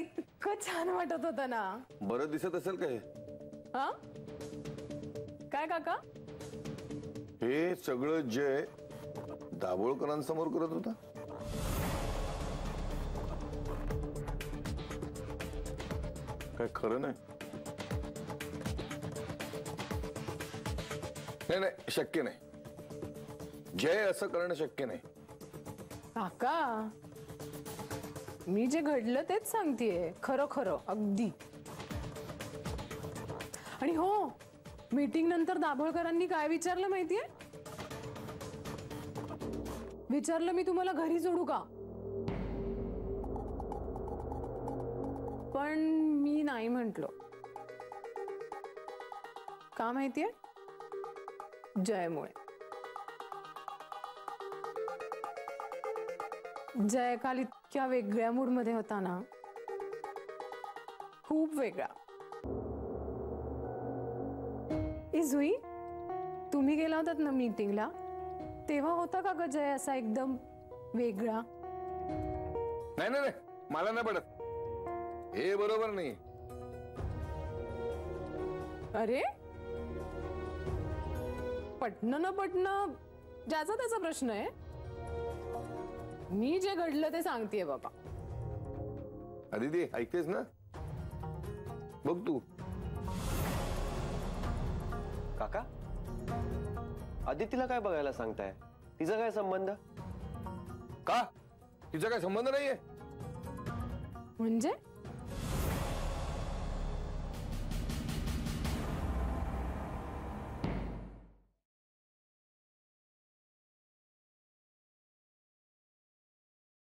इतकं छान वाटत होतं ना. बरं दिसत असेल का हे? हा काय काका? हे सगळं जय दाभोळकरांसमोर करत होता. काय खरं नाही. नाही नाही, शक्य नाही. जय असं करणं शक्य नाही. काका मी जे घडलं तेच सांगतेय, खरं खरं अगदी. आणि हो, मीटिंग नंतर दाभोळकरांनी काय विचारलं माहितीये? विचारलं मी तुम्हाला घरी सोडू का, पण मी नाही म्हंटलो. का माहितीये? जयमुळे. जय काल इतक्या वेगळ्या मूड मध्ये होता ना, खूप वेगळा. जुई, तुम्ही गेला होतात ना मीटिंगला, तेव्हा होता का ग जय असा एकदम वेगळा? नाही नाही नाही, मला नाही पडत. हे बरोबर नाही. अरे पटणं न पटणं ज्याचा त्याचा प्रश्न आहे. मी जे घडलं ते सांगतेय बाबा. अदिती ऐकतेस ना? बघ तू. काका, आदितीला काय बघायला सांगताय? तिचा काय संबंध? का? तिचा काय संबंध नाहीये म्हणजे?